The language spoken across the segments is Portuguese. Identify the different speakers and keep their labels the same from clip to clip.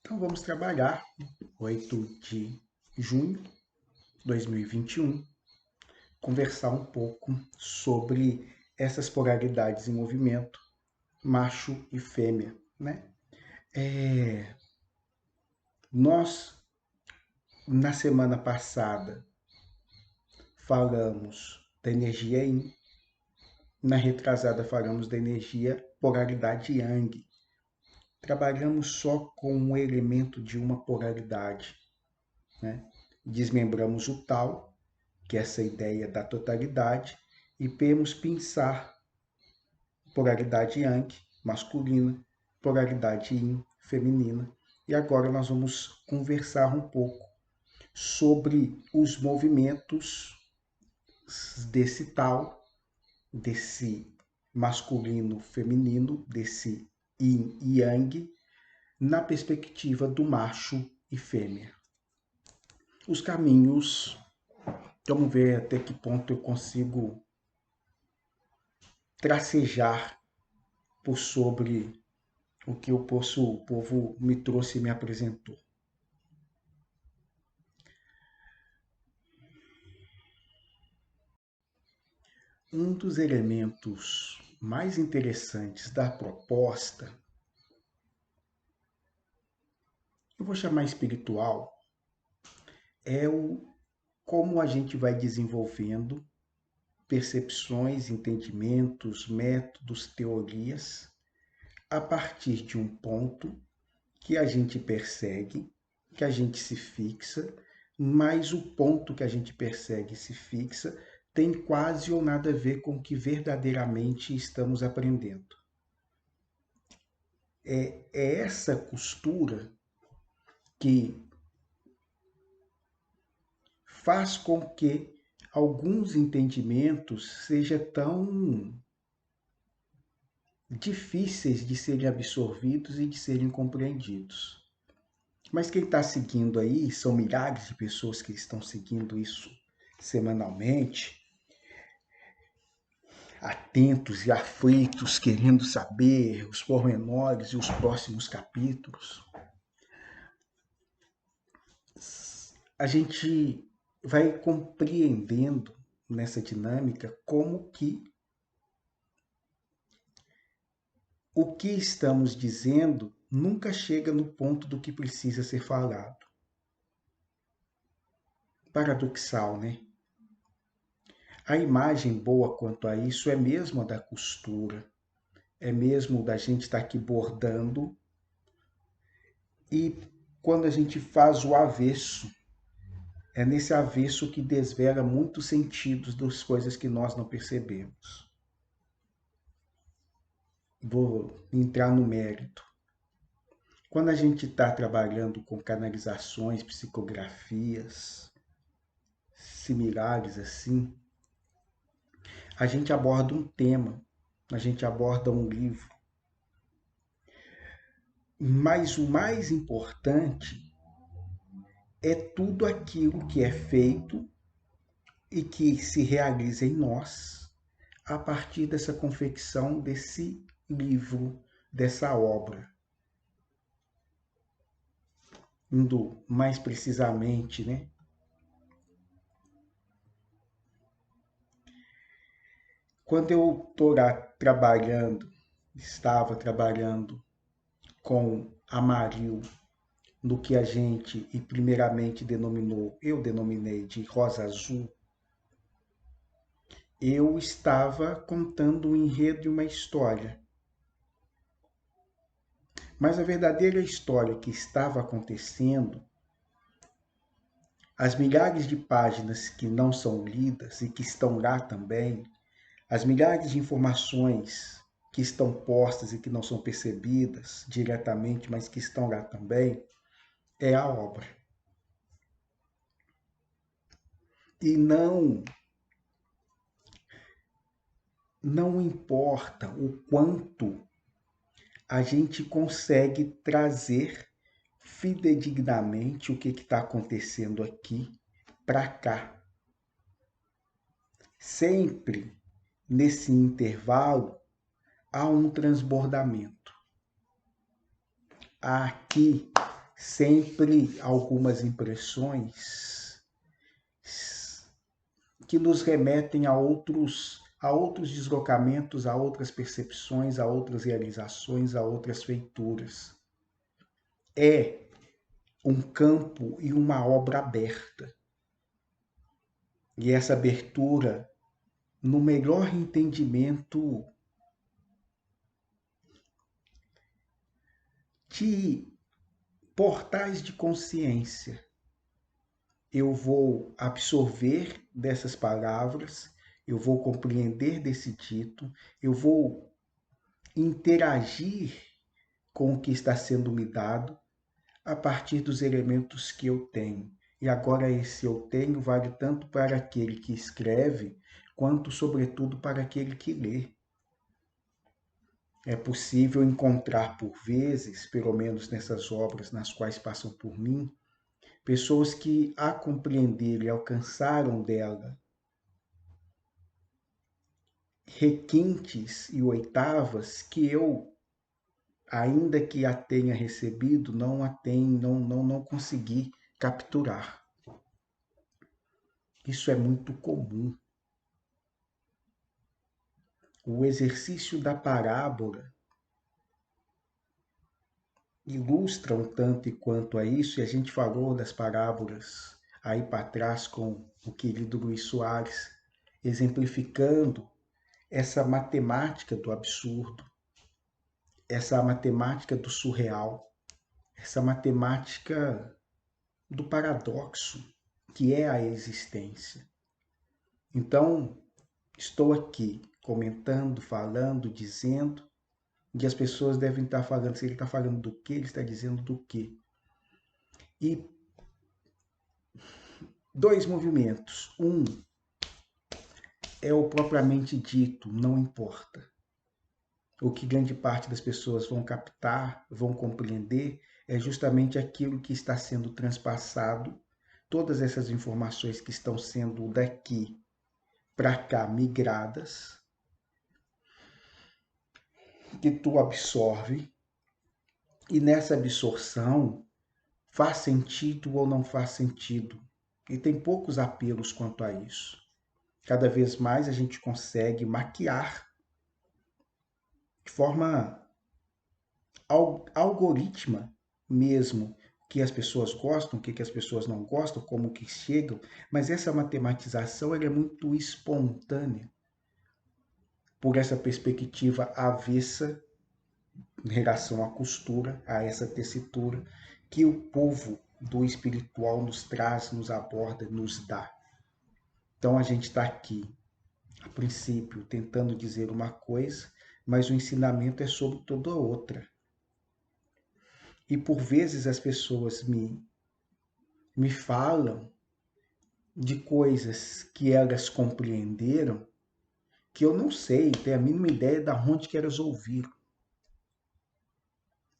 Speaker 1: Então vamos trabalhar 8 de junho de 2021, conversar um pouco sobre essas polaridades em movimento, macho e fêmea, né? Nós, na semana passada, falamos da energia Yin, na retrasada falamos da energia polaridade Yang. Trabalhamos só com o elemento de uma polaridade, né? Desmembramos o tal, que é essa ideia da totalidade, e vamos pensar polaridade Yang, masculina, polaridade Yin, feminina. E agora nós vamos conversar um pouco sobre os movimentos desse tal, desse masculino, feminino, desse Yin e Yang, na perspectiva do macho e fêmea. Os caminhos, vamos ver até que ponto eu consigo tracejar por sobre o que o povo me trouxe e me apresentou. Um dos elementos mais interessantes da proposta, eu vou chamar espiritual, é como a gente vai desenvolvendo percepções, entendimentos, métodos, teorias, a partir de um ponto que a gente persegue, que a gente se fixa, mas o ponto que a gente persegue e se fixa tem quase ou nada a ver com o que verdadeiramente estamos aprendendo. É essa costura que faz com que alguns entendimentos sejam tão difíceis de serem absorvidos e de serem compreendidos. Mas quem está seguindo aí, são milhares de pessoas que estão seguindo isso semanalmente, atentos e aflitos, querendo saber os pormenores e os próximos capítulos. A gente vai compreendendo nessa dinâmica como que o que estamos dizendo nunca chega no ponto do que precisa ser falado. Paradoxal, né? A imagem boa quanto a isso é mesmo a da costura, é mesmo da gente estar aqui bordando, e quando a gente faz o avesso, é nesse avesso que desvela muitos sentidos das coisas que nós não percebemos. Vou entrar no mérito. Quando a gente está trabalhando com canalizações, psicografias, similares assim, a gente aborda um tema, a gente aborda um livro. Mas o mais importante é tudo aquilo que é feito e que se realiza em nós a partir dessa confecção desse livro, dessa obra. Indo mais precisamente, né? Quando eu estou estava trabalhando com a Maril no que a gente, e primeiramente eu denominei de rosa azul, eu estava contando um enredo e uma história. Mas a verdadeira história que estava acontecendo, as milhares de páginas que não são lidas e que estão lá também, as milhares de informações que estão postas e que não são percebidas diretamente, mas que estão lá também, é a obra. E não importa o quanto a gente consegue trazer fidedignamente o que está acontecendo aqui para cá. Sempre nesse intervalo há um transbordamento. Aqui sempre algumas impressões que nos remetem a outros deslocamentos, a outras percepções, a outras realizações, a outras feituras. É um campo e uma obra aberta. E essa abertura, no melhor entendimento de portais de consciência, eu vou absorver dessas palavras, eu vou compreender desse dito, eu vou interagir com o que está sendo me dado a partir dos elementos que eu tenho. E agora esse eu tenho vale tanto para aquele que escreve, quanto, sobretudo, para aquele que lê. É possível encontrar por vezes, pelo menos nessas obras nas quais passam por mim, pessoas que a compreenderam e alcançaram dela requintes e oitavas que eu, ainda que a tenha recebido, não consegui capturar. Isso é muito comum. O exercício da parábola ilustra um tanto e quanto a isso, e a gente falou das parábolas aí para trás com o querido Luiz Soares, exemplificando essa matemática do absurdo, essa matemática do surreal, essa matemática do paradoxo, que é a existência. Então, estou aqui comentando, falando, dizendo, e as pessoas devem estar falando, se ele está falando do quê, ele está dizendo do quê. E dois movimentos. Um é o propriamente dito, não importa. O que grande parte das pessoas vão captar, vão compreender, é justamente aquilo que está sendo transpassado, todas essas informações que estão sendo daqui para cá migradas, que tu absorve, e nessa absorção faz sentido ou não faz sentido. E tem poucos apelos quanto a isso. Cada vez mais a gente consegue maquiar de forma algorítmica mesmo o que as pessoas gostam, o que as pessoas não gostam, como que chegam, mas essa matematização ela é muito espontânea por essa perspectiva avessa em relação à costura, a essa tessitura que o povo do espiritual nos traz, nos aborda, nos dá. Então a gente está aqui, a princípio, tentando dizer uma coisa, mas o ensinamento é sobre toda outra. E por vezes as pessoas me falam de coisas que elas compreenderam que eu não sei, tenho a mínima ideia de onde que elas ouviram.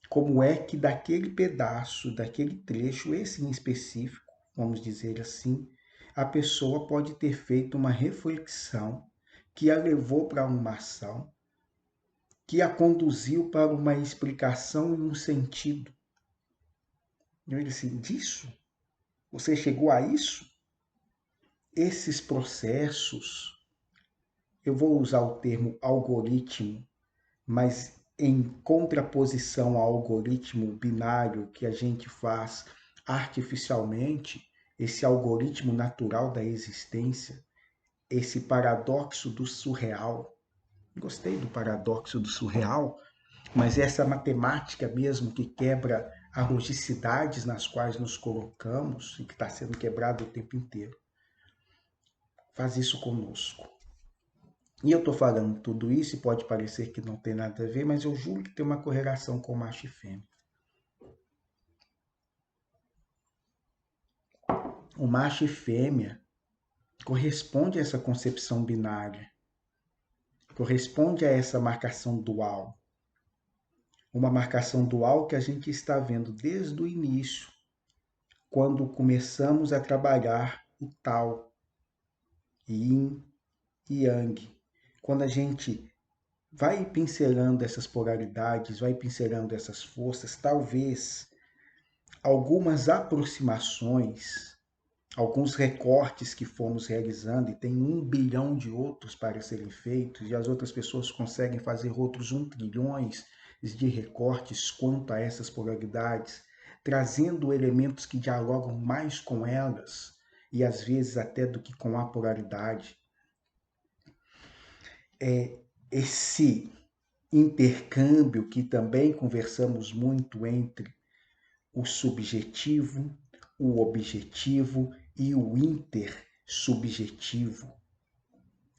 Speaker 1: Como é que daquele pedaço, daquele trecho, esse em específico, vamos dizer assim, a pessoa pode ter feito uma reflexão que a levou para uma ação, que a conduziu para uma explicação e um sentido. Eu disse assim, disso? Você chegou a isso? Esses processos, eu vou usar o termo algoritmo, mas em contraposição ao algoritmo binário que a gente faz artificialmente, esse algoritmo natural da existência, esse paradoxo do surreal. Gostei do paradoxo do surreal, mas essa matemática mesmo que quebra as logicidades nas quais nos colocamos e que está sendo quebrado o tempo inteiro. Faz isso conosco. E eu estou falando tudo isso e pode parecer que não tem nada a ver, mas eu juro que tem uma correlação com macho e fêmea. O macho e fêmea corresponde a essa concepção binária, corresponde a essa marcação dual. Uma marcação dual que a gente está vendo desde o início, quando começamos a trabalhar o Tao, Yin e Yang. Quando a gente vai pincelando essas polaridades, vai pincelando essas forças, talvez algumas aproximações, alguns recortes que fomos realizando, e tem 1 bilhão de outros para serem feitos, e as outras pessoas conseguem fazer outros 1 trilhões de recortes quanto a essas polaridades, trazendo elementos que dialogam mais com elas, e às vezes até do que com a polaridade. Esse intercâmbio que também conversamos muito entre o subjetivo, o objetivo e o intersubjetivo.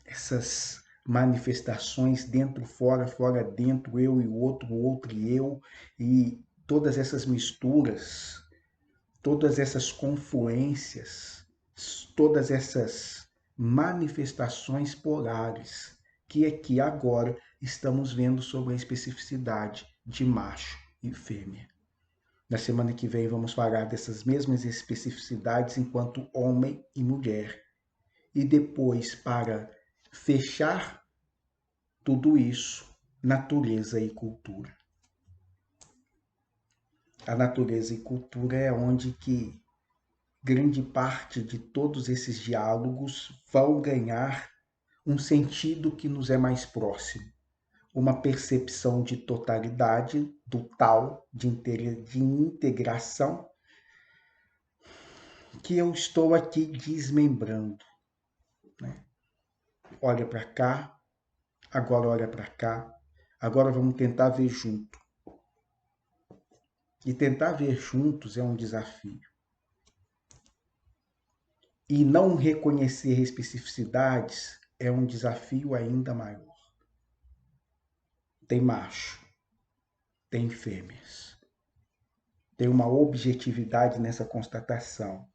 Speaker 1: Essas manifestações dentro, fora, fora, dentro, eu e o outro e eu, e todas essas misturas, todas essas confluências, todas essas manifestações polares que aqui agora estamos vendo sobre a especificidade de macho e fêmea. Na semana que vem vamos falar dessas mesmas especificidades enquanto homem e mulher. E depois, para fechar tudo isso, natureza e cultura. A natureza e cultura é onde que grande parte de todos esses diálogos vão ganhar um sentido que nos é mais próximo. Uma percepção de totalidade, do tal, de integração, que eu estou aqui desmembrando. Né? Olha para cá, agora olha para cá, agora vamos tentar ver junto. E tentar ver juntos é um desafio. E não reconhecer especificidades é um desafio ainda maior. Tem macho, tem fêmeas. Tem uma objetividade nessa constatação.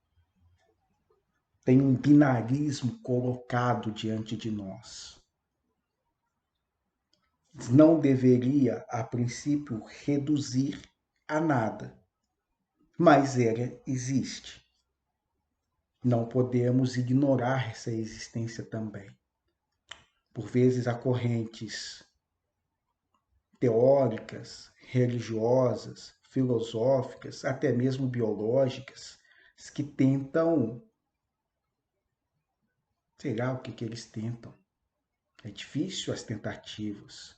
Speaker 1: Tem um binarismo colocado diante de nós. Não deveria, a princípio, reduzir a nada, mas ela existe. Não podemos ignorar essa existência também. Por vezes há correntes teóricas, religiosas, filosóficas, até mesmo biológicas, que tentam, sei lá o que eles tentam. É difícil as tentativas.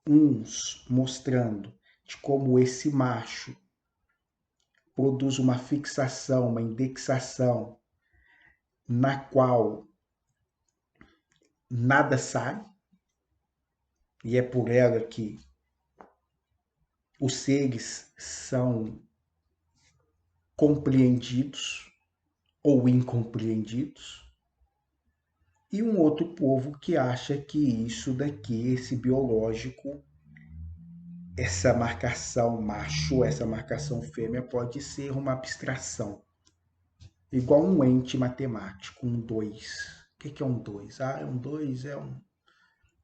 Speaker 1: Uns mostrando de como esse macho produz uma fixação, uma indexação, na qual nada sai, e é por ela que os seres são compreendidos ou incompreendidos, e um outro povo que acha que isso daqui, esse biológico, essa marcação macho, essa marcação fêmea pode ser uma abstração, igual um ente matemático, um 2. O que é um 2? Um 2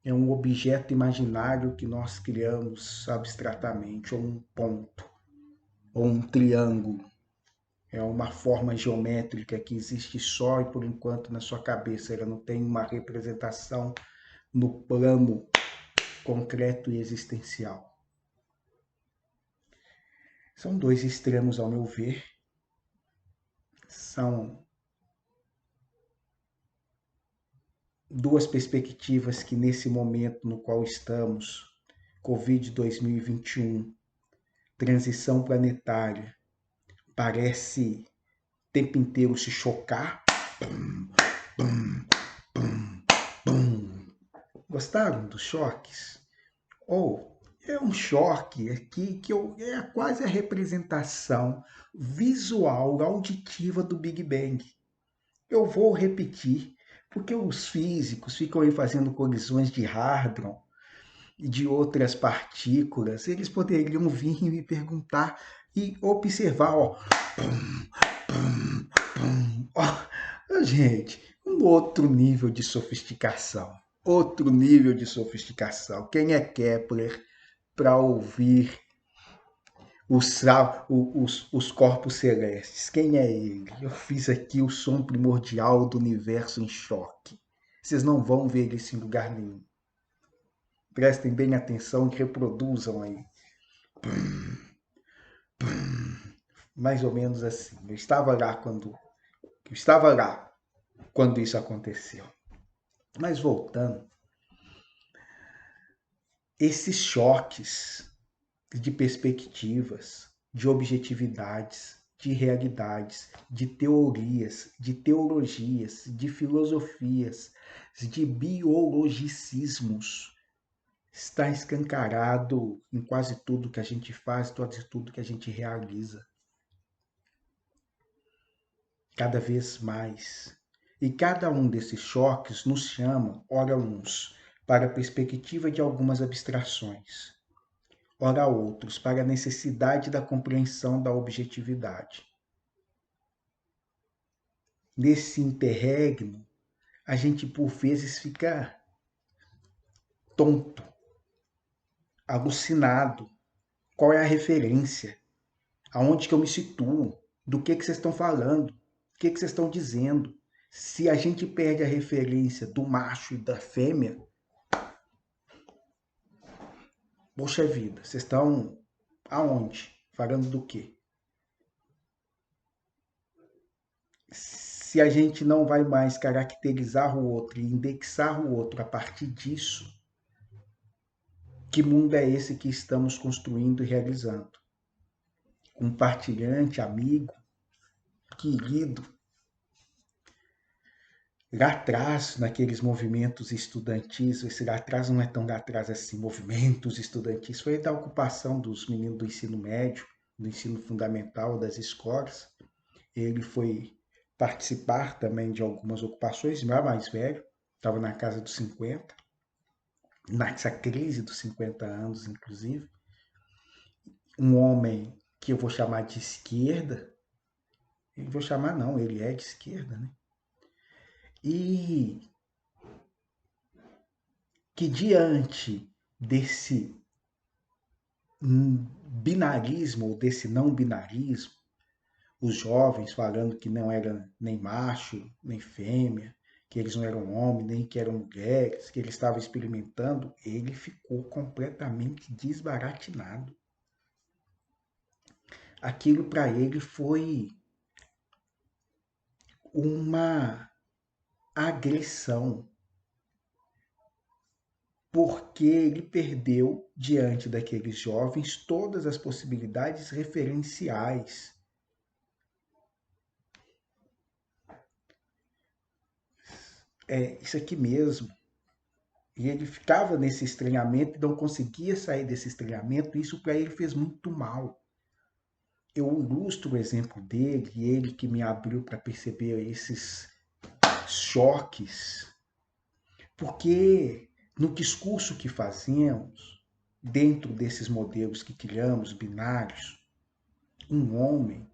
Speaker 1: é um objeto imaginário que nós criamos abstratamente, ou um ponto, ou um triângulo. É uma forma geométrica que existe só e por enquanto na sua cabeça. Ela não tem uma representação no plano concreto e existencial. São 2 extremos, ao meu ver. São 2 perspectivas que nesse momento no qual estamos, Covid 2021, transição planetária, parece o tempo inteiro se chocar. Gostaram dos choques? Ou é um choque aqui que é quase a representação visual, auditiva do Big Bang. Eu vou repetir, porque os físicos ficam aí fazendo colisões de hadron e de outras partículas. Eles poderiam vir e me perguntar e observar, ó. Gente, um outro nível de sofisticação. Outro nível de sofisticação. Quem é Kepler para ouvir os corpos celestes? Quem é ele? Eu fiz aqui o som primordial do universo em choque. Vocês não vão ver isso em lugar nenhum. Prestem bem atenção e reproduzam aí. mais ou menos assim. Eu estava lá quando isso aconteceu. Mas voltando, esses choques de perspectivas, de objetividades, de realidades, de teorias, de teologias, de filosofias, de biologicismos, está escancarado em quase tudo que a gente faz, quase tudo que a gente realiza. Cada vez mais. E cada um desses choques nos chama, ora uns, para a perspectiva de algumas abstrações, ora outros, para a necessidade da compreensão da objetividade. Nesse interregno, a gente por vezes fica tonto, alucinado. Qual é a referência? Aonde que eu me situo? Do que vocês estão falando? O que vocês estão dizendo? Se a gente perde a referência do macho e da fêmea, poxa vida, vocês estão aonde? Falando do quê? Se a gente não vai mais caracterizar o outro e indexar o outro a partir disso, que mundo é esse que estamos construindo e realizando? Compartilhante, amigo, querido. Lá atrás, naqueles movimentos estudantis, esse lá atrás não é tão lá atrás assim, movimentos estudantis, foi da ocupação dos meninos do ensino médio, do ensino fundamental, das escolas. Ele foi participar também de algumas ocupações, já mais velho, estava na casa dos 50, nessa crise dos 50 anos, inclusive. Um homem que eu vou chamar de esquerda, eu vou chamar não, ele é de esquerda, né? E que diante desse binarismo ou desse não binarismo, os jovens falando que não era nem macho, nem fêmea, que eles não eram homens, nem que eram mulheres, que ele estava experimentando, ele ficou completamente desbaratinado. Aquilo para ele foi uma agressão, porque ele perdeu, diante daqueles jovens, todas as possibilidades referenciais. É isso aqui mesmo. E ele ficava nesse estranhamento e não conseguia sair desse estranhamento, e isso para ele fez muito mal. Eu ilustro o exemplo dele, e ele que me abriu para perceber esses choques, porque no discurso que fazemos, dentro desses modelos que criamos, binários, um homem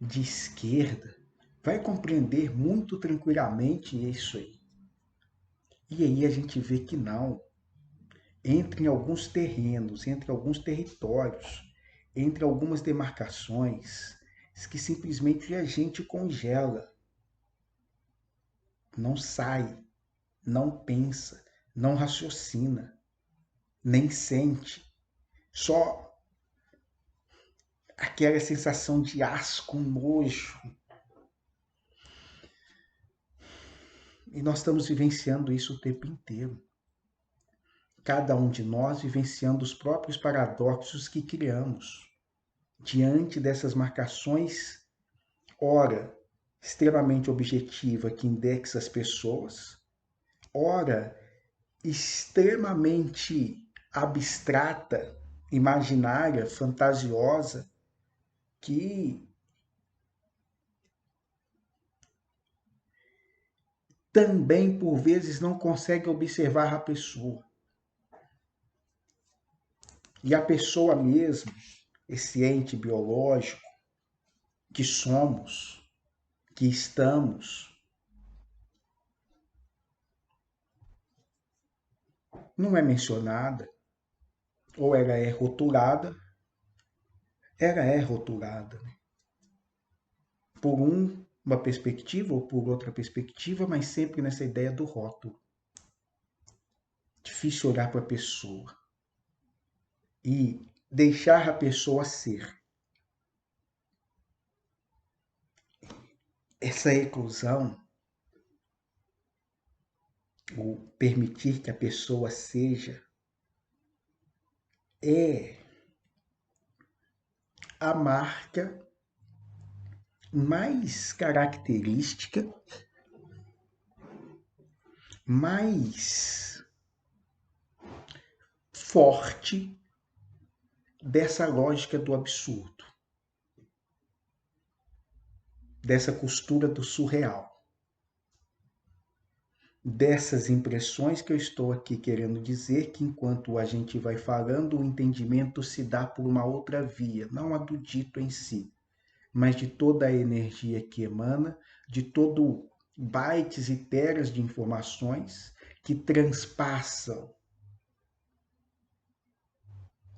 Speaker 1: de esquerda vai compreender muito tranquilamente isso aí. E aí a gente vê que não. Entre alguns terrenos, entre alguns territórios, entre algumas demarcações, que simplesmente a gente congela, não sai, não pensa, não raciocina, nem sente, só aquela sensação de asco, nojo. E nós estamos vivenciando isso o tempo inteiro. Cada um de nós vivenciando os próprios paradoxos que criamos diante dessas marcações, ora extremamente objetiva que indexa as pessoas, ora extremamente abstrata, imaginária, fantasiosa, que também por vezes não consegue observar a pessoa. E a pessoa mesmo, esse ente biológico que somos, que estamos, não é mencionada, ou ela é rotulada por uma perspectiva ou por outra perspectiva, mas sempre nessa ideia do rótulo. Difícil olhar para a pessoa e deixar a pessoa ser. essa eclosão, o permitir que a pessoa seja, é a marca mais característica, mais forte dessa lógica do absurdo, dessa costura do surreal, dessas impressões que eu estou aqui querendo dizer que enquanto a gente vai falando, o entendimento se dá por uma outra via, não a do dito em si, mas de toda a energia que emana, de todo bytes e teras de informações que transpassam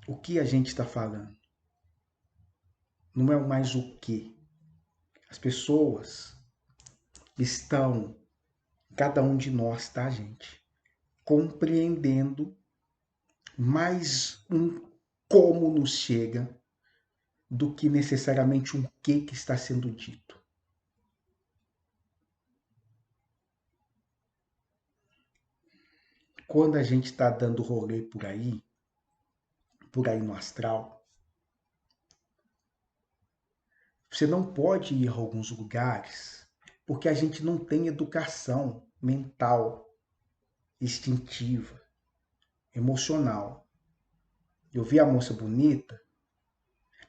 Speaker 1: o que a gente está falando. Não é mais o que. As pessoas estão, cada um de nós, tá, gente? Compreendendo mais um como nos chega do que necessariamente um que está sendo dito. Quando a gente está dando rolê por aí no astral, você não pode ir a alguns lugares porque a gente não tem educação mental, instintiva, emocional. Eu vi a moça bonita,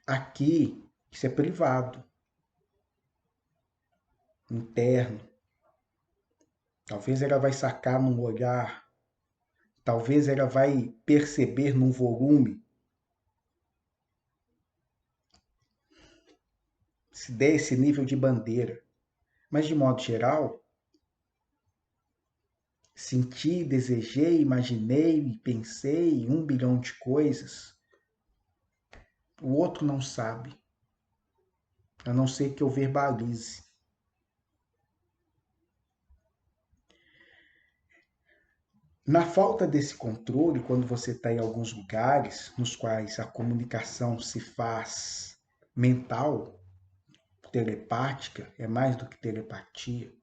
Speaker 1: aqui isso é privado, interno. Talvez ela vai sacar num olhar, talvez ela vai perceber num volume. Se der esse nível de bandeira. Mas de modo geral, senti, desejei, imaginei, pensei 1 bilhão de coisas. O outro não sabe, a não ser que eu verbalize. Na falta desse controle, quando você está em alguns lugares nos quais a comunicação se faz mental, telepática, é mais do que telepatia,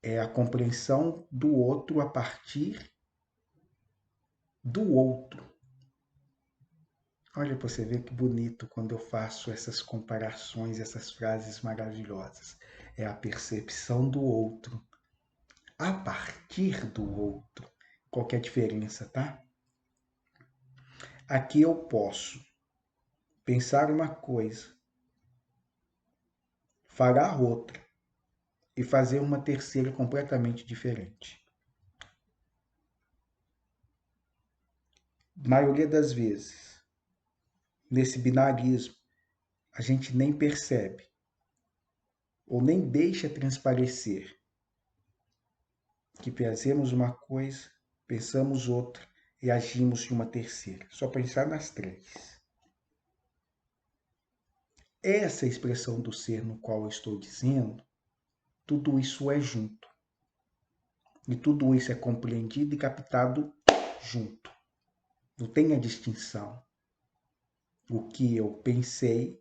Speaker 1: é a compreensão do outro a partir do outro. Olha para você ver que bonito quando eu faço essas comparações, essas frases maravilhosas. É a percepção do outro a partir do outro. Qual que é a diferença, tá? Aqui eu posso pensar uma coisa, falar outra e fazer uma terceira completamente diferente. Maioria das vezes, nesse binarismo, a gente nem percebe ou nem deixa transparecer que fazemos uma coisa, pensamos outra e agimos de uma terceira. Só pensar nas três. Essa expressão do ser no qual eu estou dizendo, tudo isso é junto. E tudo isso é compreendido e captado junto. Não tem a distinção. O que eu pensei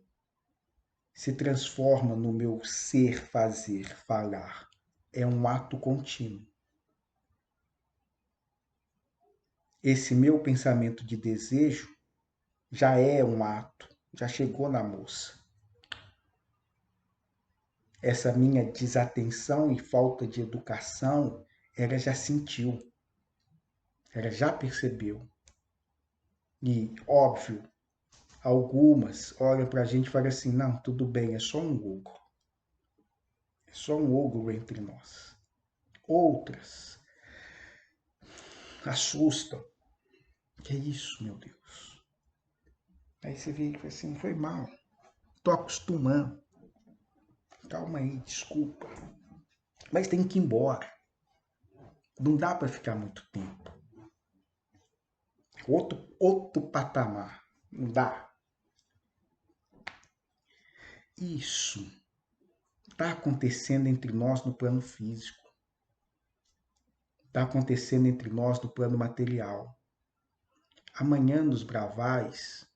Speaker 1: se transforma no meu ser, fazer, falar. É um ato contínuo. Esse meu pensamento de desejo já é um ato, já chegou na moça. Essa minha desatenção e falta de educação, ela já sentiu, ela já percebeu. E, óbvio, algumas olham para a gente e falam assim, não, tudo bem, é só um ogro. É só um ogro entre nós. Outras assustam. Que é isso, meu Deus? Aí você vê e fala assim, foi mal. Tô acostumando. Calma aí, desculpa. Mas tem que ir embora. Não dá para ficar muito tempo. Outro patamar. Não dá. Isso está acontecendo entre nós no plano físico. Está acontecendo entre nós no plano material. Amanhã nos Bravais,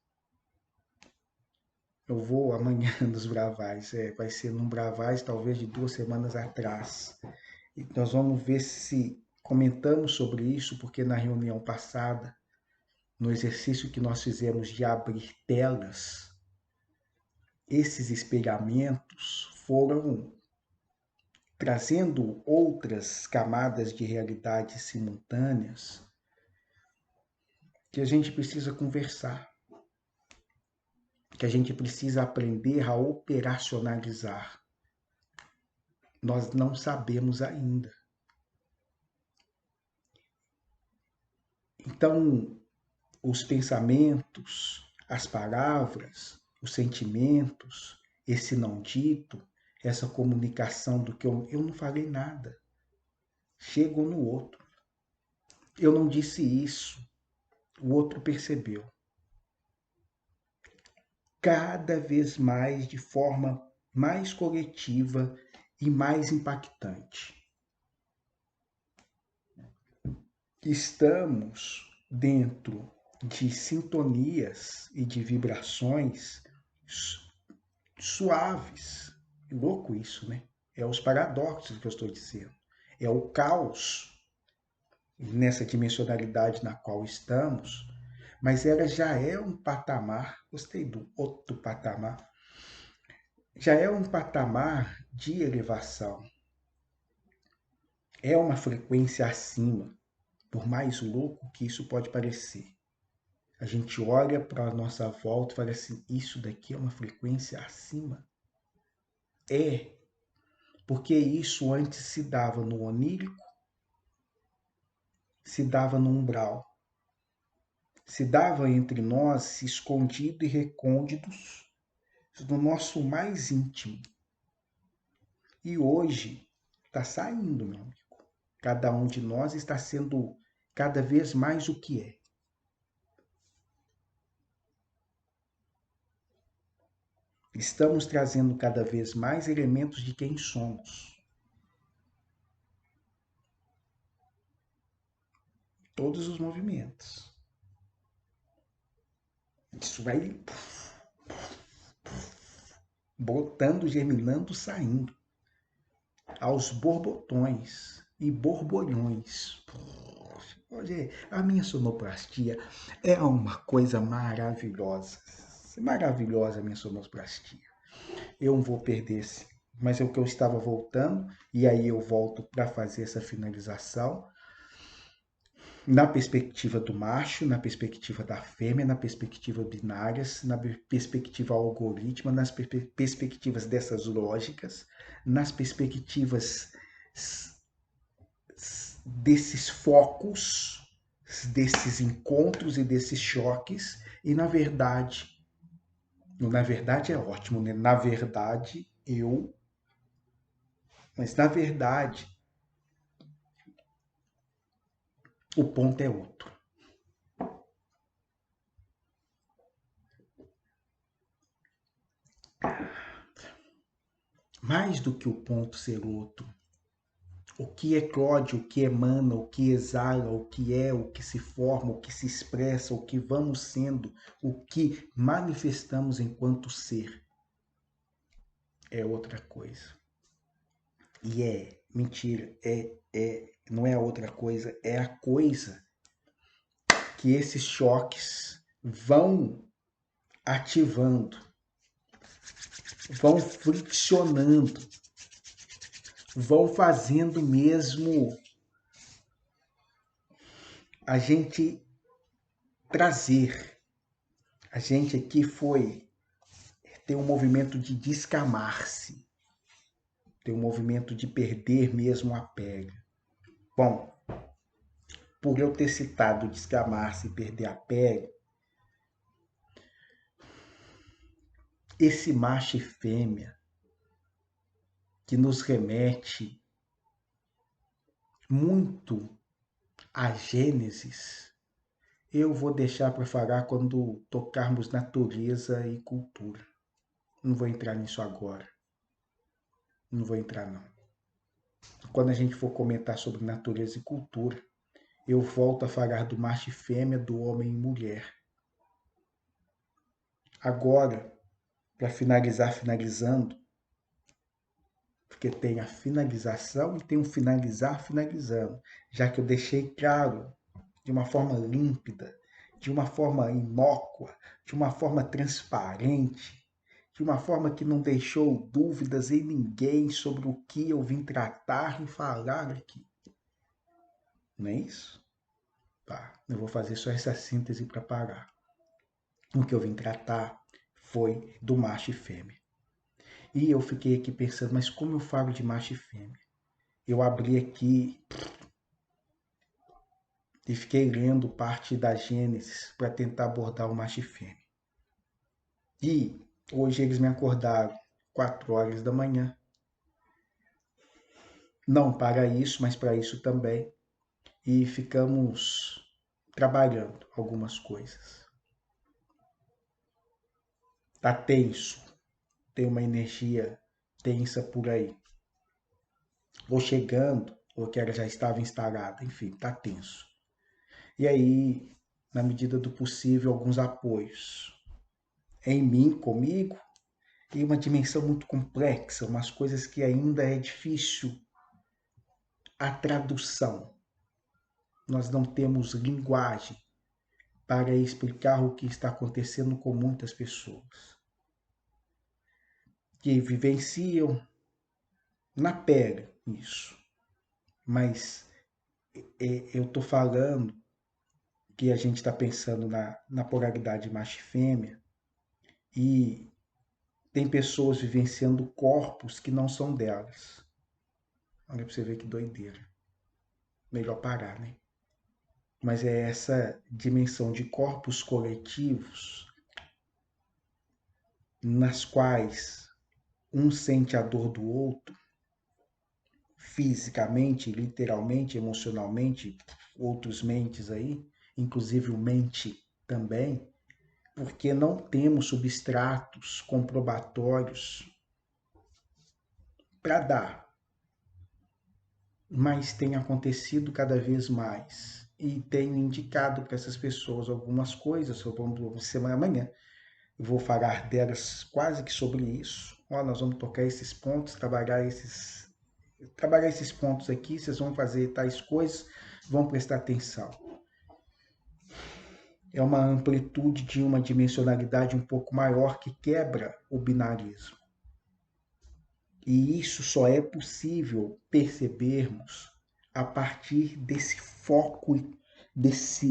Speaker 1: Eu vou amanhã nos Bravais. Vai ser num Bravais, talvez de 2 semanas atrás. E nós vamos ver se comentamos sobre isso, porque na reunião passada, no exercício que nós fizemos de abrir telas, esses espelhamentos foram trazendo outras camadas de realidade simultâneas que a gente precisa conversar, que a gente precisa aprender a operacionalizar. Nós não sabemos ainda. Então, os pensamentos, as palavras, os sentimentos, esse não dito, essa comunicação do que eu não falei nada. Chego no outro. Eu não disse isso. O outro percebeu. Cada vez mais de forma mais coletiva e mais impactante. Estamos dentro de sintonias e de vibrações suaves. Louco isso, né? É os paradoxos que eu estou dizendo. É o caos nessa dimensionalidade na qual estamos, mas ela já é um patamar, gostei do outro patamar, já é um patamar de elevação. É uma frequência acima, por mais louco que isso pode parecer. A gente olha para a nossa volta e fala assim, isso daqui é uma frequência acima? É, porque isso antes se dava no onírico, se dava no umbral, se dava entre nós, escondido e recônditos, do nosso mais íntimo. E hoje está saindo, meu amigo. Cada um de nós está sendo cada vez mais o que é. Estamos trazendo cada vez mais elementos de quem somos. Todos os movimentos. Isso vai brotando, germinando, saindo. Aos borbotões e borbolhões. Hoje, a minha sonoplastia é uma coisa maravilhosa. Maravilhosa a minha sonoplastia. Eu não vou perder esse, mas é o que eu estava voltando, e aí eu volto para fazer essa finalização. Na perspectiva do macho, na perspectiva da fêmea, na perspectiva binárias, na perspectiva algorítmica, nas perspectivas dessas lógicas, nas perspectivas desses focos, desses encontros e desses choques, e na verdade é ótimo, né? Na verdade, mas na verdade, o ponto é outro. Mais do que o ponto ser outro, o que eclode, o que emana, o que exala, o que se forma, o que se expressa, o que vamos sendo, o que manifestamos enquanto ser, é outra coisa. E mentira, não é outra coisa, é a coisa que esses choques vão ativando, vão friccionando, vão fazendo mesmo a gente trazer. A gente aqui foi ter um movimento de descamar-se, ter um movimento de perder mesmo a pele. Bom, por eu ter citado descamar-se e perder a pele, esse macho e fêmea que nos remete muito a Gênesis, eu vou deixar para falar quando tocarmos natureza e cultura. Não vou entrar nisso agora. Não vou entrar, não. Quando a gente for comentar sobre natureza e cultura, eu volto a falar do macho e fêmea, do homem e mulher. Agora, para finalizar finalizando, porque tem a finalização e tem o finalizar finalizando, já que eu deixei claro, de uma forma límpida, de uma forma inócua, de uma forma transparente, de uma forma que não deixou dúvidas em ninguém sobre o que eu vim tratar e falar aqui. Não é isso? Tá, eu vou fazer só essa síntese para parar. O que eu vim tratar foi do macho e fêmea. E eu fiquei aqui pensando, mas como eu falo de macho e fêmea? Eu abri aqui e fiquei lendo parte da Gênesis para tentar abordar o macho e fêmea. E hoje eles me acordaram 4 horas da manhã. Não para isso, mas para isso também. E ficamos trabalhando algumas coisas. Tá tenso, tem uma energia tensa por aí. Ou chegando, ou que ela já estava instalada, enfim, tá tenso. E aí, na medida do possível, alguns apoios em mim, comigo, e uma dimensão muito complexa, umas coisas que ainda é difícil a tradução. Nós não temos linguagem para explicar o que está acontecendo com muitas pessoas que vivenciam na pele isso. Mas eu estou falando que a gente está pensando na polaridade macho e fêmea e tem pessoas vivenciando corpos que não são delas. Olha para você ver que doideira. Melhor parar, né? Mas é essa dimensão de corpos coletivos nas quais um sente a dor do outro, fisicamente, literalmente, emocionalmente, outros mentes aí, inclusive o mente também, porque não temos substratos comprobatórios para dar. Mas tem acontecido cada vez mais. E tenho indicado para essas pessoas algumas coisas, sobre semana amanhã. Eu vou falar delas quase que sobre isso. Ó, nós vamos tocar esses pontos, trabalhar esses pontos aqui, vocês vão fazer tais coisas, vão prestar atenção. É uma amplitude de uma dimensionalidade um pouco maior que quebra o binarismo. E isso só é possível percebermos a partir desse foco, dessa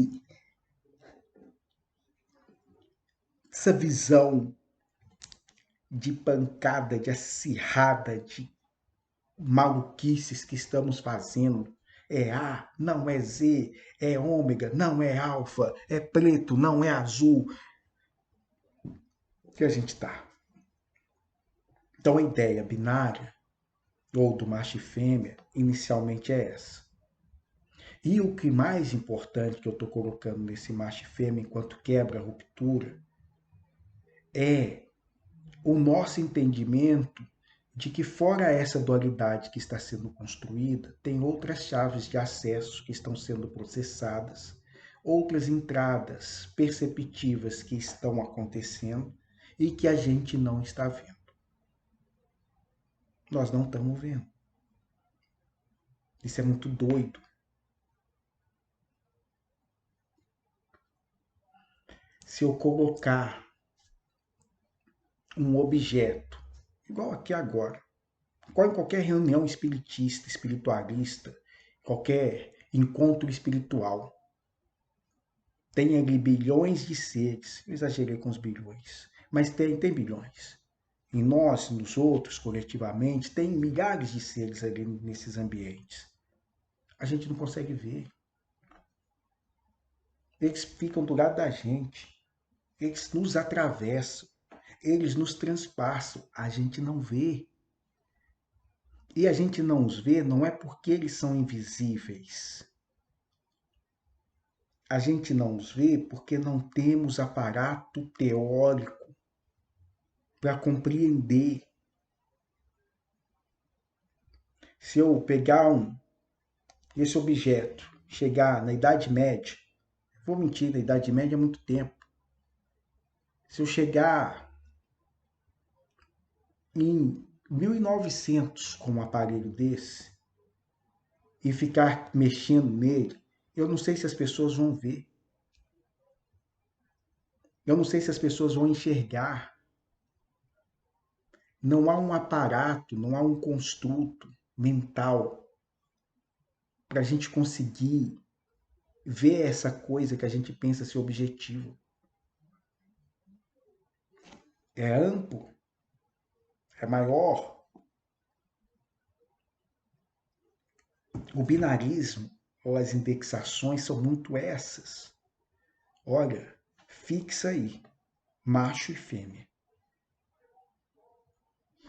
Speaker 1: visão de pancada, de acirrada, de maluquices que estamos fazendo. É A, não é Z, é ômega, não é alfa, é preto, não é azul. Que a gente está. Então a ideia binária, ou do macho e fêmea, inicialmente é essa. E o que mais importante que eu estou colocando nesse macho e fêmea enquanto quebra a ruptura é o nosso entendimento de que fora essa dualidade que está sendo construída, tem outras chaves de acesso que estão sendo processadas, outras entradas perceptivas que estão acontecendo e que a gente não está vendo. Nós não estamos vendo. Isso é muito doido. Se eu colocar um objeto, igual aqui agora, em qualquer reunião espiritista, espiritualista, qualquer encontro espiritual, tem ali bilhões de seres, eu exagerei com os bilhões, mas tem bilhões. Em nós, nos outros, coletivamente, tem milhares de seres ali nesses ambientes. A gente não consegue ver. Eles ficam do lado da gente. Eles nos atravessam. Eles nos transpassam. A gente não vê. E a gente não os vê não é porque eles são invisíveis. A gente não os vê porque não temos aparato teórico para compreender. Se eu pegar esse objeto, chegar na Idade Média, vou mentir, na Idade Média é muito tempo. Se eu chegar em 1900 com um aparelho desse e ficar mexendo nele, eu não sei se as pessoas vão ver. Eu não sei se as pessoas vão enxergar. Não há um aparato, não há um construto mental para a gente conseguir ver essa coisa que a gente pensa ser objetivo. É amplo, é maior. O binarismo ou as indexações são muito essas. Olha, fixa aí, macho e fêmea.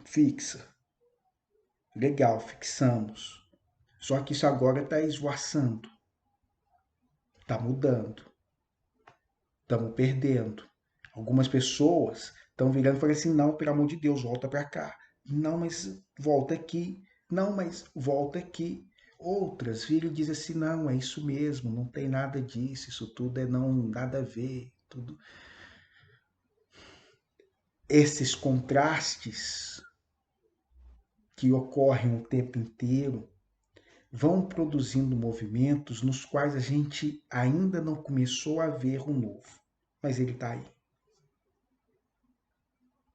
Speaker 1: Fixa. Legal, fixamos. Só que isso agora está esvoaçando, está mudando, estamos perdendo. Algumas pessoas estão virando e falando assim, não, pelo amor de Deus, volta para cá. Não, mas volta aqui. Não, mas volta aqui. Outras viram e dizem assim, não, é isso mesmo, não tem nada disso, isso tudo é não, nada a ver, tudo. Esses contrastes que ocorrem o tempo inteiro vão produzindo movimentos nos quais a gente ainda não começou a ver o novo, mas ele está aí.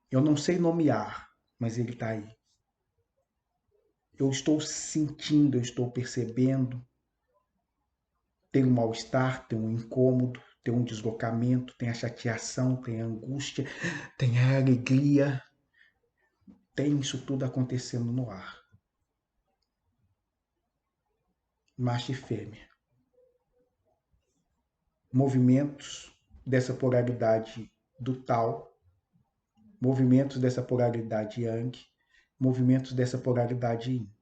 Speaker 1: Eu não sei nomear, mas ele está aí. Eu estou sentindo, eu estou percebendo. Tem um mal-estar, tem um incômodo, tem um deslocamento, tem a chateação, tem a angústia, tem a alegria. Tem isso tudo acontecendo no ar. Macho e fêmea. Movimentos dessa polaridade do Tao, movimentos dessa polaridade Yang, movimentos dessa polaridade Yin.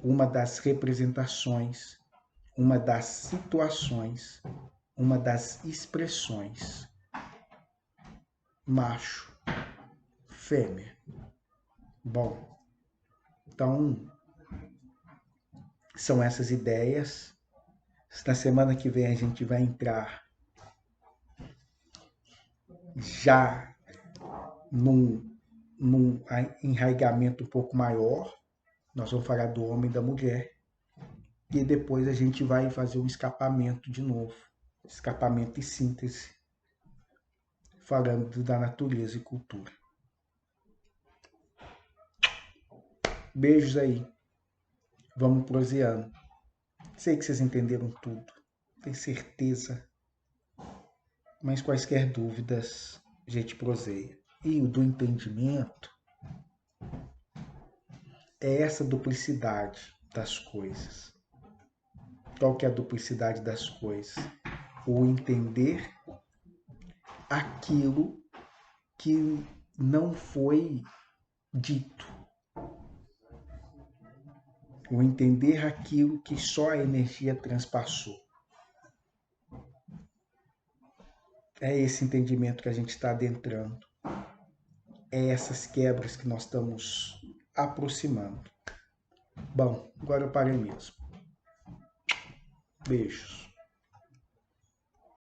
Speaker 1: Uma das representações, uma das situações, uma das expressões. Macho, fêmea. Bom, então são essas ideias. Na semana que vem a gente vai entrar já num enraigamento um pouco maior. Nós vamos falar do homem e da mulher. E depois a gente vai fazer um escapamento de novo. Escapamento e síntese. Falando da natureza e cultura. Beijos aí. Vamos proseando. Sei que vocês entenderam tudo. Tenho certeza. Mas quaisquer dúvidas, a gente proseia. E o do entendimento é essa duplicidade das coisas. Qual que é a duplicidade das coisas? O entender aquilo que não foi dito. O entender aquilo que só a energia transpassou. É esse entendimento que a gente está adentrando. É essas quebras que nós estamos aproximando. Bom, agora eu parei mesmo. Beijos.